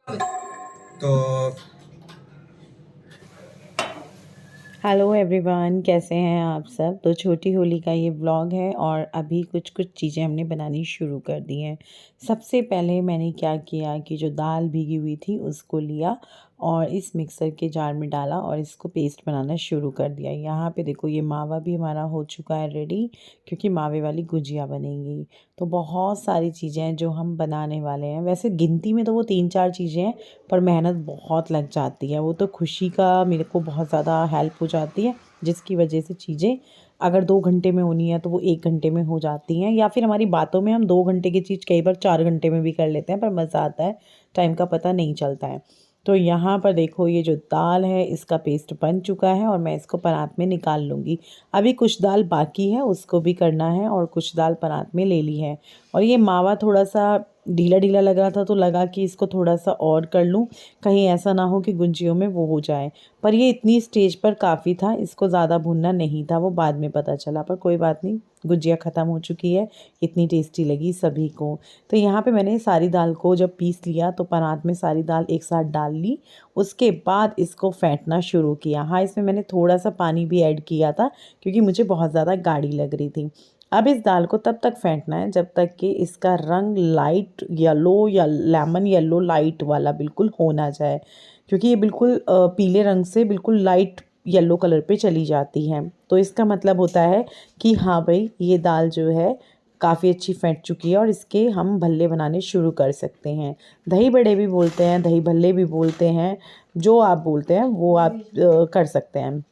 तो hello everyone, कैसे हैं आप सब। तो छोटी होली का ये व्लॉग है और अभी कुछ कुछ चीज़ें हमने बनानी शुरू कर दी हैं। सबसे पहले मैंने क्या किया कि जो दाल भीगी हुई थी उसको लिया और इस मिक्सर के जार में डाला और इसको पेस्ट बनाना शुरू कर दिया। यहाँ पे देखो ये मावा भी हमारा हो चुका है रेडी, क्योंकि मावे वाली गुजिया बनेंगी। तो बहुत सारी चीज़ें हैं जो हम बनाने वाले हैं। वैसे गिनती में तो वो 3-4 चीज़ें हैं, पर मेहनत बहुत लग जाती है। वो तो खुशी का मेरे को बहुत ज़्यादा हेल्प हो जाती है, जिसकी वजह से चीज़ें अगर 2 घंटे में होनी है तो वो 1 घंटे में हो जाती हैं, या फिर हमारी बातों में हम 2 घंटे की चीज़ कई बार 4 घंटे में भी कर लेते हैं, पर मज़ा आता है, टाइम का पता नहीं चलता है। तो यहाँ पर देखो ये जो दाल है इसका पेस्ट बन चुका है और मैं इसको परात में निकाल लूँगी। अभी कुछ दाल बाकी है, उसको भी करना है, और कुछ दाल परात में ले ली है। और ये मावा थोड़ा सा ढीला ढीला लग रहा था तो लगा कि इसको थोड़ा सा और कर लूँ, कहीं ऐसा ना हो कि गुंजियों में वो हो जाए। पर ये इतनी स्टेज पर काफ़ी था, इसको ज़्यादा भुनना नहीं था, वो बाद में पता चला। पर कोई बात नहीं, गुजिया ख़त्म हो चुकी है। इतनी टेस्टी लगी सभी को। तो यहाँ पे मैंने सारी दाल को जब पीस लिया तो परात में सारी दाल एक साथ डाल ली। उसके बाद इसको फेंटना शुरू किया। हाँ, इसमें मैंने थोड़ा सा पानी भी ऐड किया था, क्योंकि मुझे बहुत ज़्यादा गाढ़ी लग रही थी। अब इस दाल को तब तक फेंटना है जब तक कि इसका रंग लाइट येलो या लेमन येलो लाइट वाला बिल्कुल हो ना जाए, क्योंकि ये बिल्कुल पीले रंग से बिल्कुल लाइट येलो कलर पे चली जाती है। तो इसका मतलब होता है कि हाँ भाई, ये दाल जो है काफ़ी अच्छी फेंट चुकी है और इसके हम भल्ले बनाने शुरू कर सकते हैं। दही बड़े भी बोलते हैं, दही भल्ले भी बोलते हैं, जो आप बोलते हैं वो आप कर सकते हैं।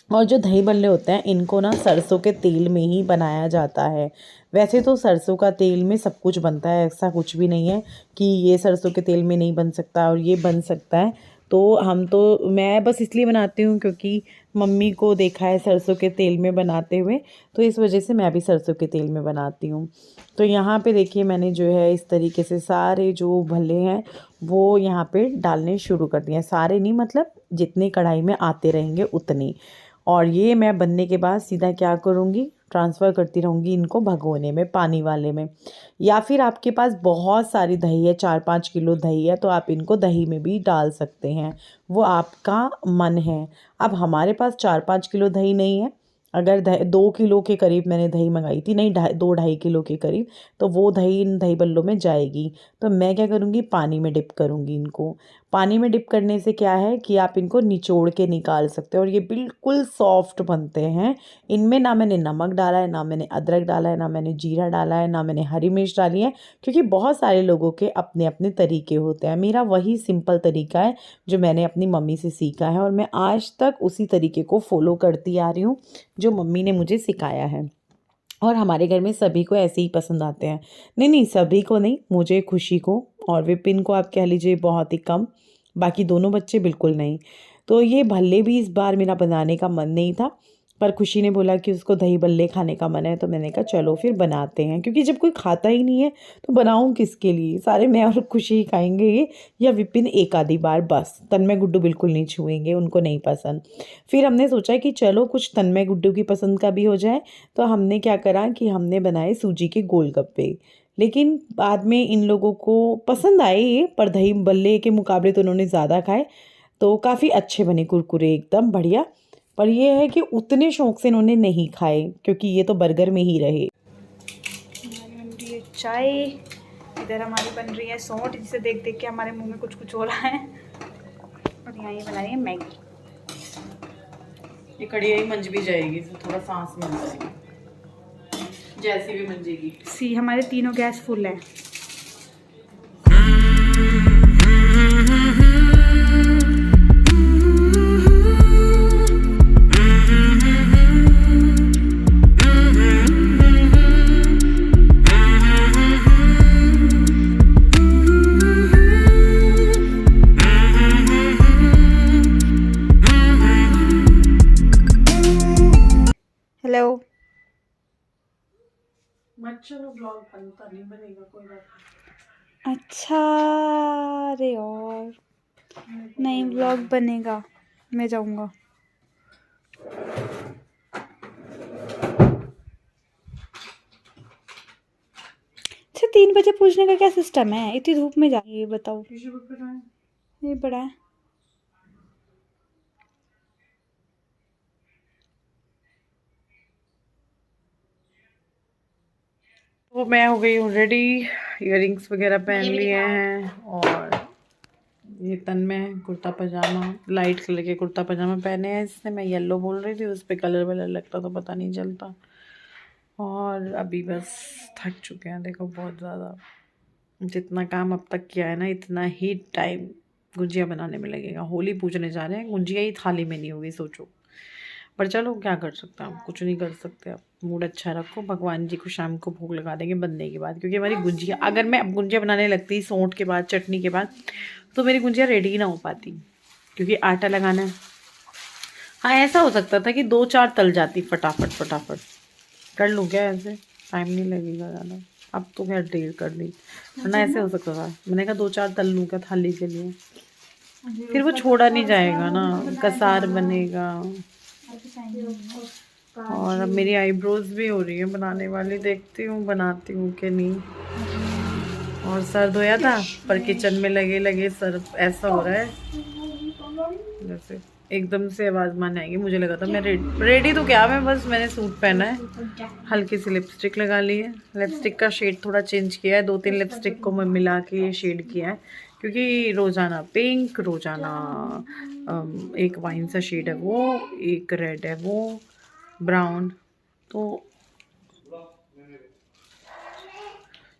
और जो दही बल्ले होते हैं इनको ना सरसों के तेल में ही बनाया जाता है। वैसे तो सरसों का तेल में सब कुछ बनता है, ऐसा कुछ भी नहीं है कि ये सरसों के तेल में नहीं बन सकता और ये बन सकता है। मैं बस इसलिए बनाती हूँ क्योंकि मम्मी को देखा है सरसों के तेल में बनाते हुए, तो इस वजह से मैं भी सरसों के तेल में बनाती हूँ। तो यहाँ पे देखिए मैंने जो है इस तरीके से सारे जो भल्ले हैं वो यहाँ पे डालने शुरू कर दिए हैं। सारे नहीं, मतलब जितने कढ़ाई में आते रहेंगे उतने। और ये मैं बनने के बाद सीधा क्या करूँगी, ट्रांसफ़र करती रहूँगी इनको भगोने में, पानी वाले में। या फिर आपके पास बहुत सारी दही है, 4-5 किलो दही है, तो आप इनको दही में भी डाल सकते हैं, वो आपका मन है। अब हमारे पास 4-5 किलो दही नहीं है। अगर 2 किलो के करीब मैंने दही मंगाई थी, नहीं 2-2.5 किलो के करीब, तो वो दही इन दही बल्लों में जाएगी। तो मैं क्या करूँगी, पानी में डिप करूँगी इनको। पानी में डिप करने से क्या है कि आप इनको निचोड़ के निकाल सकते हो और ये बिल्कुल सॉफ्ट बनते हैं। इनमें ना मैंने नमक डाला है, ना मैंने अदरक डाला है, ना मैंने जीरा डाला है, ना मैंने हरी मिर्च डाली है, क्योंकि बहुत सारे लोगों के अपने अपने तरीके होते हैं। मेरा वही सिंपल तरीका है जो मैंने अपनी मम्मी से सीखा है, और मैं आज तक उसी तरीके को फॉलो करती आ रही हूँ जो मम्मी ने मुझे सिखाया है। और हमारे घर में सभी को ऐसे ही पसंद आते हैं। नहीं नहीं, सभी को नहीं, मुझे, खुशी को और विपिन को आप कह लीजिए बहुत ही कम, बाकी दोनों बच्चे बिल्कुल नहीं। तो ये भल्ले भी इस बार मेरा बनाने का मन नहीं था, पर खुशी ने बोला कि उसको दही भल्ले खाने का मन है, तो मैंने कहा चलो फिर बनाते हैं, क्योंकि जब कोई खाता ही नहीं है तो बनाऊं किसके लिए। सारे मैं और खुशी ही खाएंगे ये, या विपिन एक आधी बार बस। तन्मय गुड्डू बिल्कुल नहीं छुएंगे, उनको नहीं पसंद। फिर हमने सोचा कि चलो कुछ तन्मय गुड्डू की पसंद का भी हो जाए, तो हमने क्या करा कि हमने बनाए सूजी के गोलगप्पे। लेकिन बाद में इन लोगों को पसंद आए ये, पर दही बल्ले के मुकाबले तो उन्होंने ज़्यादा खाए, तो काफ़ी अच्छे बने, कुरकुरे एकदम बढ़िया। पर ये है कि उतने शौक से इन्होंने नहीं खाए, क्योंकि ये तो बर्गर में ही रहे। हमारी बन रही है चाय, इधर हमारी बन रही है सौंठ, जिसे देख देख के हमारे मुंह में कुछ कुछ हो रहा है। और यहाँ ये बना रही है मैगी। ये कढ़ी मंज भी जाएगी तो थोड़ा सांस मिल जाएगी, जैसी भी मंजेगी। सी हमारे तीनों गैस फुल है। हेलो। चलो ब्लॉग बनता नहीं बनेगा, कोई बात अच्छा, अरे और नहीं, व्लॉग बनेगा, मैं जाऊँगा। अच्छा 3 बजे पूछने का क्या सिस्टम है? इतनी धूप में जा, ये बताओ। ये बड़ा है। तो मैं हो गई हूँ रेडी, इयररिंग्स वगैरह पहन लिए हैं और ये तन में कुर्ता पजामा, लाइट कलर के कुर्ता पजामा पहने हैं। इससे मैं येलो बोल रही थी, उस पर कलर वलर लगता तो पता नहीं चलता। और अभी बस थक चुके हैं, देखो बहुत ज़्यादा। जितना काम अब तक किया है ना, इतना ही टाइम गुजिया बनाने में लगेगा। होली पूजने जा रहे हैं, गुजिया ही थाली में नहीं होगी, सोचो। पर चलो क्या कर सकते हैं, हम कुछ नहीं कर सकते। अब मूड अच्छा रखो, भगवान जी को शाम को भोग लगा देंगे बनने के बाद, क्योंकि हमारी गुजिया, अगर मैं अब गुजिया बनाने लगती सौंठ के बाद, चटनी के बाद, तो मेरी गुजिया रेडी ही ना हो पाती, क्योंकि आटा लगाना है। हाँ, ऐसा हो सकता था कि 2-4 तल जाती फटाफट फटाफट। कर लूँ क्या ऐसे? टाइम नहीं लगेगा ज़्यादा। अब तो खैर देर कर दी, वरना ऐसे हो सकता था। मैंने कहा 2-4 तल लूँ क्या थाली के लिए, फिर वो छोड़ा नहीं जाएगा ना, कसार बनेगा। और अब मेरी आईब्रोज भी हो रही है बनाने वाली, देखती हूँ बनाती हूँ कि नहीं। और सर धोया था, पर किचन में लगे लगे सर ऐसा हो रहा है जैसे एकदम से आवाज़ मान आएगी। मुझे लगा था मैं रेडी तो क्या, मैंने सूट पहना है, हल्की सी लिपस्टिक लगा ली है। लिपस्टिक का शेड थोड़ा चेंज किया है, 2-3 लिपस्टिक को मैं मिला के ये शेड किया है, क्योंकि रोज़ाना पिंक, रोज़ाना एक वाइन सा शेड है वो, एक रेड है वो, ब्राउन। तो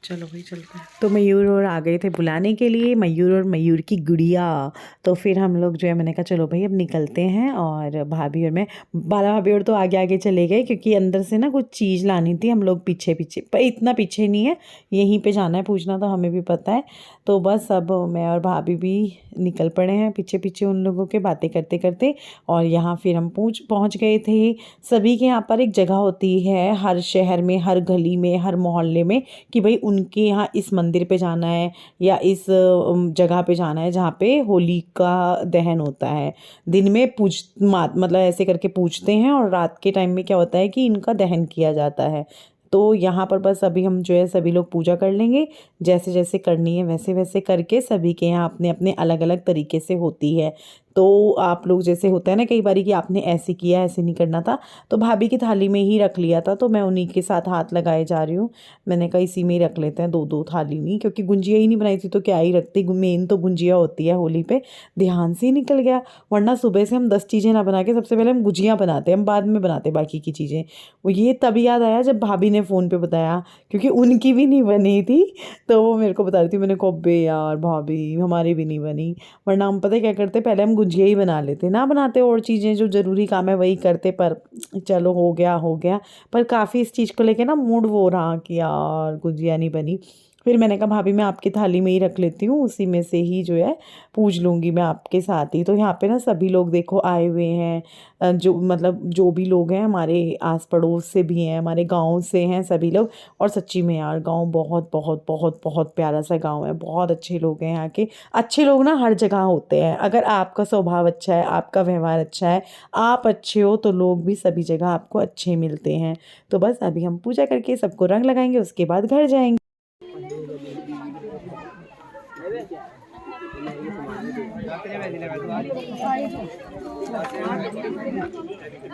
चलो भाई चलते हैं। तो मयूर और आ गए थे बुलाने के लिए, मयूर और मयूर की गुड़िया। तो फिर हम लोग जो है, मैंने कहा चलो भाई अब निकलते हैं। और भाभी और मैं, बाला भाभी और तो आगे आगे चले गए, क्योंकि अंदर से ना कुछ चीज़ लानी थी। हम लोग पीछे पीछे, पर इतना पीछे नहीं है, यहीं पे जाना है, पूछना तो हमें भी पता है। तो बस अब मैं और भाभी भी निकल पड़े हैं पीछे पीछे उन लोगों के, बातें करते करते। और यहाँ फिर हम पहुँच गए थे। सभी के यहाँ पर एक जगह होती है, हर शहर में, हर गली में, हर मोहल्ले में, कि भाई उनके यहाँ इस मंदिर पे जाना है या इस जगह पे जाना है जहाँ पे होली का दहन होता है। दिन में मतलब ऐसे करके पूजते हैं, और रात के टाइम में क्या होता है कि इनका दहन किया जाता है। तो यहाँ पर बस अभी हम जो है सभी लोग पूजा कर लेंगे, जैसे जैसे करनी है वैसे वैसे करके। सभी के यहाँ अपने अपने अलग अलग तरीके से होती है। तो आप लोग जैसे होता है ना कई बारी कि आपने ऐसे किया, ऐसे नहीं करना था, तो भाभी की थाली में ही रख लिया था, तो मैं उन्हीं के साथ हाथ लगाए जा रही हूँ। मैंने कहा इसी में ही रख लेते हैं, 2-2 थाली नहीं, क्योंकि गुंजिया ही नहीं बनाई थी तो क्या ही रखती। मेन तो गुंजिया होती है होली पे, ध्यान से ही निकल गया। वरना सुबह से हम 10 चीज़ें ना बना के सबसे पहले हम गुजिया बनाते हैं, हम बाद में बनाते बाकी की चीज़ें। वो ये तभी याद आया जब भाभी ने फ़ोन पे बताया, क्योंकि उनकी भी नहीं बनी थी, तो वो मेरे को बता रही थी। मैंने कहा बे यार भाभी, हमारी भी नहीं बनी। वरना हम पता है क्या करते, पहले हम गुजिया ही बना लेते, ना बनाते और चीज़ें, जो ज़रूरी काम है वही करते। पर चलो हो गया हो गया। पर काफ़ी इस चीज़ को लेके ना मूड वो रहा कि यार गुजिया नहीं बनी। फिर मैंने कहा भाभी मैं आपकी थाली में ही रख लेती हूँ, उसी में से ही जो है पूज लूँगी मैं आपके साथ ही। तो यहाँ पे ना सभी लोग देखो आए हुए हैं, जो मतलब जो भी लोग हैं हमारे आस पड़ोस से भी हैं, हमारे गांव से हैं सभी लोग। और सच्ची में यार गांव बहुत बहुत बहुत बहुत प्यारा सा गांव है, बहुत अच्छे लोग हैं यहाँ के। अच्छे लोग ना हर जगह होते हैं, अगर आपका स्वभाव अच्छा है, आपका व्यवहार अच्छा है, आप अच्छे हो, तो लोग भी सभी जगह आपको अच्छे मिलते हैं। तो बस अभी हम पूजा करके सबको रंग लगाएंगे, उसके बाद घर जाएंगे।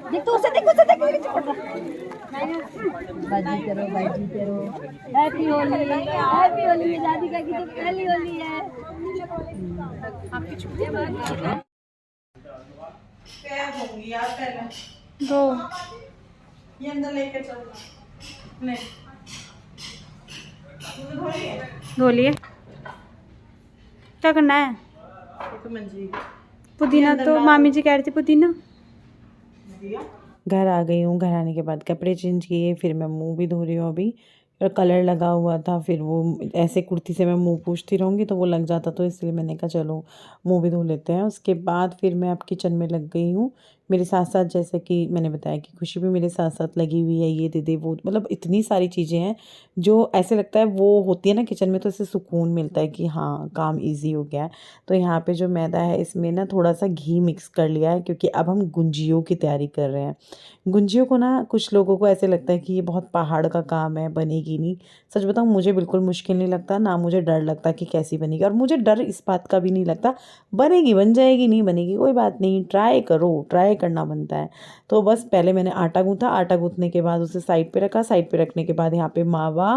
देख तो उसे देख बाजी करो। हैप्पी होली में दादी का की तो पहली होली है। आपकी छुट्टियां क्या होंगी यार, पहले दो ये अंदर लेके चलना। ले धो लिए, क्या करना है? पुदीना तो मामी जी कह रही थी, पुदीना। घर आ गई हूँ, घर आने के बाद कपड़े चेंज किए, फिर मैं मुंह भी धो रही हूँ अभी। और कलर लगा हुआ था, फिर वो ऐसे कुर्ती से मैं मुंह पूछती रहूँगी तो वो लग जाता, तो इसलिए मैंने कहा चलो मुंह भी धो लेते हैं। उसके बाद फिर मैं अब किचन में लग गई हूँ। मेरे साथ साथ जैसे कि मैंने बताया कि खुशी भी मेरे साथ साथ लगी हुई है, ये दे दे वो, मतलब इतनी सारी चीज़ें हैं जो ऐसे लगता है वो होती है ना किचन में, तो इससे सुकून मिलता है कि हाँ काम इजी हो गया है। तो यहाँ पे जो मैदा है इसमें ना थोड़ा सा घी मिक्स कर लिया है, क्योंकि अब हम गुंजियों की तैयारी कर रहे हैं। गुंजियों को ना कुछ लोगों को ऐसे लगता है कि ये बहुत पहाड़ का काम है, बनेगी नहीं। सच बताऊँ मुझे बिल्कुल मुश्किल नहीं लगता, ना मुझे डर लगता कि कैसी बनेगी, और मुझे डर इस बात का भी नहीं लगता, बनेगी बन जाएगी, नहीं बनेगी कोई बात नहीं, ट्राई करो, ट्राई करना बनता है। तो बस पहले मैंने आटा गूँथा, आटा गूँथने के बाद उसे साइड पे रखा, साइड पे रखने के बाद यहाँ पे मावा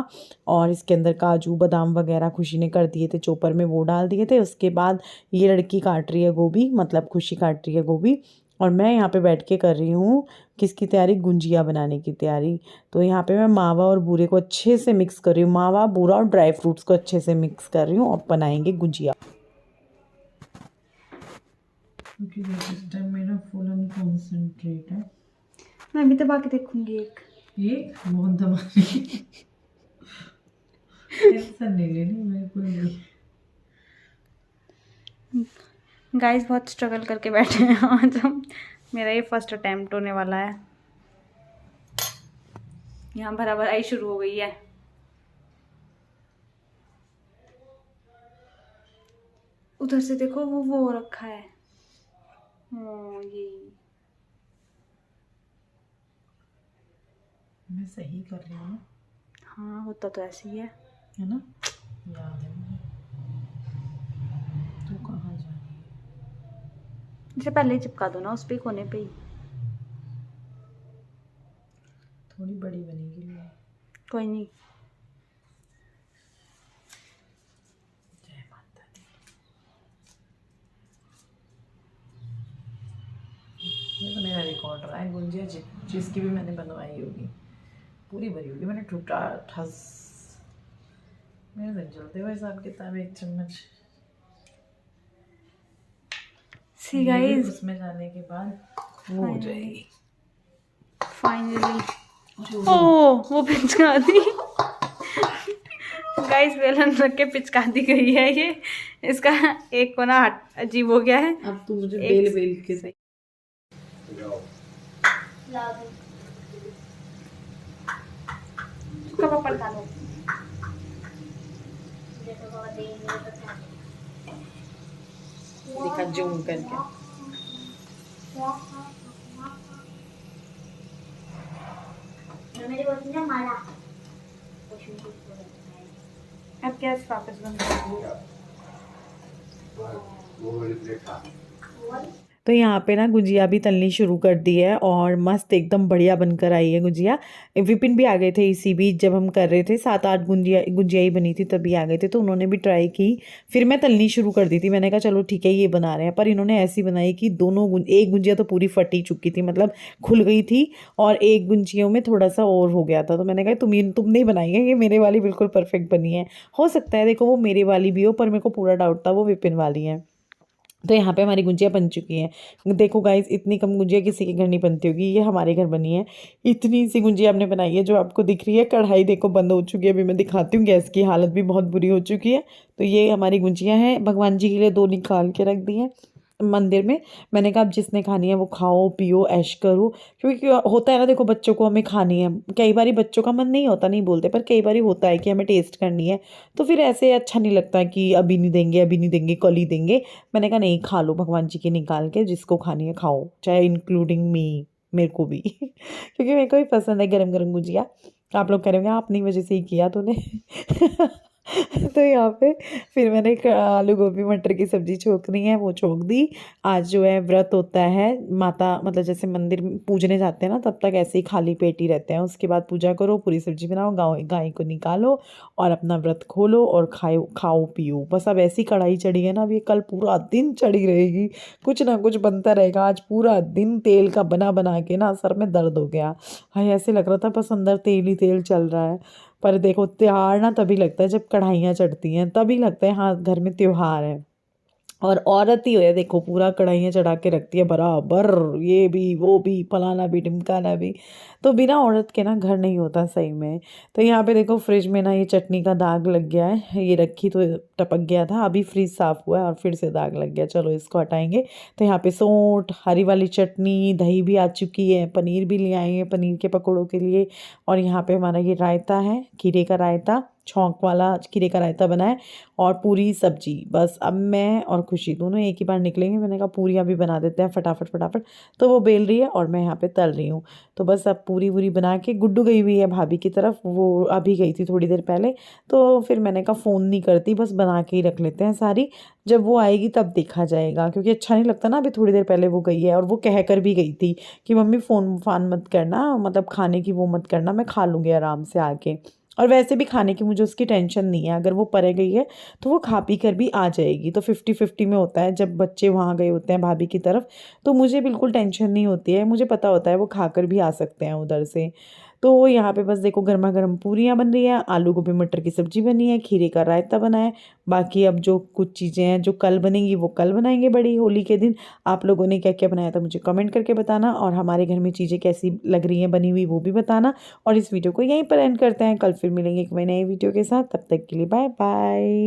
और इसके अंदर काजू बादाम वगैरह खुशी ने कर दिए थे चॉपर में, वो डाल दिए थे। उसके बाद ये लड़की काट रही है गोभी, मतलब खुशी काट रही है गोभी, और मैं यहाँ पे बैठ के कर रही हूँ किसकी तैयारी, गुंजिया बनाने की तैयारी। तो यहाँ पे मैं मावा और बूरे को अच्छे से मिक्स कर रही हूँ, मावा बूरा और ड्राई फ्रूट्स को अच्छे से मिक्स कर रही हूँ, और बनाएंगे गुंजिया। क्योंकि इस टाइम मेरा फुल ऑन कंसंट्रेट है। मैं भी दबा के देखूंगी एक बहुत दबा टेंशन नहीं लेनी मेरे को भी। गाइस बहुत स्ट्रगल करके बैठे हैं आज हम। मेरा ये फर्स्ट अटेम्प्ट होने वाला है। यहाँ बराबर आई शुरू हो गई है। उधर से देखो वो रखा है। ये मैं सही कर रही हूँ। हाँ होता तो ऐसे ही है ना, याद है मुझे। तू कहाँ जा रही है? इसे पहले ही चिपका दो ना उस पे, कोने पे ही। थोड़ी बड़ी बनेगी। कोई नहीं। जय माता दी। ये तो मेरा रिकॉर्ड रहा है, गुंजिया जिसकी भी मैंने बनवाई होगी पूरी भरी होगी मैंने, ठुटा ठस मेरे दिन चलते हुए हिसाब किताब, एक चम्मच सी गाइस उसमें जाने के बाद वो हो जाएगी फाइनली। वो पिचका दी गाइस, बेलन रख के पिचका दी गई है ये। इसका एक कोना अजीब हो गया है। अब तू मुझे बेल बेल के सही कब अपन खा लो। दिखा जूम करके। अब गैस वापस बंद कर दो। तो यहाँ पे ना गुजिया भी तलनी शुरू कर दी है, और मस्त एकदम बढ़िया बनकर आई है गुजिया। विपिन भी आ गए थे इसी बीच, जब हम कर रहे थे 7-8 गुजिया ही बनी थी तभी आ गए थे, तो उन्होंने भी ट्राई की। फिर मैं तलनी शुरू कर दी थी, मैंने कहा चलो ठीक है ये बना रहे हैं, पर इन्होंने ऐसी बनाई कि दोनों एक गुजिया तो पूरी फटी चुकी थी, मतलब खुल गई थी, और एक गुजियों में थोड़ा सा और हो गया था। तो मैंने कहा तुम नहीं बनाई है, ये मेरे वाली बिल्कुल परफेक्ट बनी है। हो सकता है देखो वो मेरे वाली भी हो, पर मेरे को पूरा डाउट था वो विपिन वाली है। तो यहाँ पे हमारी गुंजिया बन चुकी हैं। देखो गाइस, इतनी कम गुंजिया किसी के घर नहीं बनती होगी, ये हमारे घर बनी है। इतनी सी गुंजिया हमने बनाई है जो आपको दिख रही है। कढ़ाई देखो बंद हो चुकी है, अभी मैं दिखाती हूँ, गैस की हालत भी बहुत बुरी हो चुकी है। तो ये हमारी गुंजिया हैं, भगवान जी के लिए 2 निकाल के रख दी हैं मंदिर में। मैंने कहा अब जिसने खानी है वो खाओ पियो ऐश करो, क्योंकि होता है ना, देखो बच्चों को हमें खानी है, कई बार बच्चों का मन नहीं होता, नहीं बोलते, पर कई बार होता है कि हमें टेस्ट करनी है, तो फिर ऐसे अच्छा नहीं लगता कि अभी नहीं देंगे, अभी नहीं देंगे, कल ही देंगे। मैंने कहा नहीं, खा लो भगवान जी की निकाल के, जिसको खानी है खाओ, चाहे इंक्लूडिंग मी, मेरे को भी क्योंकि मेरे को भी पसंद है गरम गरम गुजिया। आप लोग कह रहे होंगे अपनी वजह से ही किया तूने तो यहाँ पे फिर मैंने आलू गोभी मटर की सब्ज़ी छोकनी है, वो छोक दी। आज जो है व्रत होता है, माता मतलब जैसे मंदिर पूजने जाते हैं ना, तब तक ऐसे ही खाली पेट ही रहते हैं, उसके बाद पूजा करो, पूरी सब्ज़ी बनाओ, गाय को निकालो और अपना व्रत खोलो और खाओ पियो। बस अब ऐसी कढ़ाई चढ़ी है ना, अब ये कल पूरा दिन चढ़ी रहेगी, कुछ ना कुछ बनता रहेगा। आज पूरा दिन तेल का बना बना के ना सर में दर्द हो गया। हाय, ऐसे लग रहा था बस अंदर तेल ही तेल चल रहा है। पर देखो त्योहार ना तभी लगता है जब कढ़ाइयाँ चढ़ती हैं, तभी लगता है हाँ घर में त्योहार है। और औरत ही हो या देखो पूरा कढ़ाइयाँ चढ़ा के रखती है बराबर, ये भी वो भी फलाना भी ढिमकाना भी। तो बिना औरत के ना घर नहीं होता सही में। तो यहाँ पे देखो फ्रिज में ना ये चटनी का दाग लग गया है, ये रखी तो टपक गया था, अभी फ्रिज साफ़ हुआ है और फिर से दाग लग गया। चलो इसको हटाएंगे। तो यहाँ पे सौंठ, हरी वाली चटनी, दही भी आ चुकी है, पनीर भी ले आए हैं पनीर के पकौड़ों के लिए। और यहाँ पे हमारा ये रायता है, खीरे का रायता, छौंक वाला खीरे का रायता बना है और पूरी सब्जी। बस अब मैं और खुशी दोनों एक ही बार निकलेंगे। मैंने कहा पूरियाँ भी बना देते हैं फटाफट फटाफट। तो वो बेल रही है और मैं यहाँ पे तल रही हूँ। तो बस अब पूरी वूरी बना के गुड्डू गई हुई है भाभी की तरफ, वो अभी गई थी थोड़ी देर पहले। तो फिर मैंने कहा फ़ोन नहीं करती, बस बना के ही रख लेते हैं सारी, जब वो आएगी तब देखा जाएगा, क्योंकि अच्छा नहीं लगता ना। अभी थोड़ी देर पहले वो गई है और वो कह कर भी गई थी कि मम्मी फ़ोन फान मत करना, मतलब खाने की वो मत करना, मैं खा लूँगी आराम से आके। और वैसे भी खाने की मुझे उसकी टेंशन नहीं है, अगर वो परे गई है तो वो खा पी कर भी आ जाएगी। तो 50-50 में होता है जब बच्चे वहाँ गए होते हैं भाभी की तरफ, तो मुझे बिल्कुल टेंशन नहीं होती है, मुझे पता होता है वो खा कर भी आ सकते हैं उधर से। तो यहाँ पे बस देखो गर्मा गर्म पूरियाँ बन रही हैं, आलू गोभी मटर की सब्जी बनी है, खीरे का रायता बना है। बाकी अब जो कुछ चीज़ें हैं जो कल बनेंगी वो कल बनाएंगे बड़ी होली के दिन। आप लोगों ने क्या क्या बनाया था मुझे कमेंट करके बताना, और हमारे घर में चीज़ें कैसी लग रही हैं बनी हुई वो भी बताना। और इस वीडियो को यहीं पर एंड करते हैं, कल फिर मिलेंगे एक नई वीडियो के साथ, तब तक के लिए बाय बाय।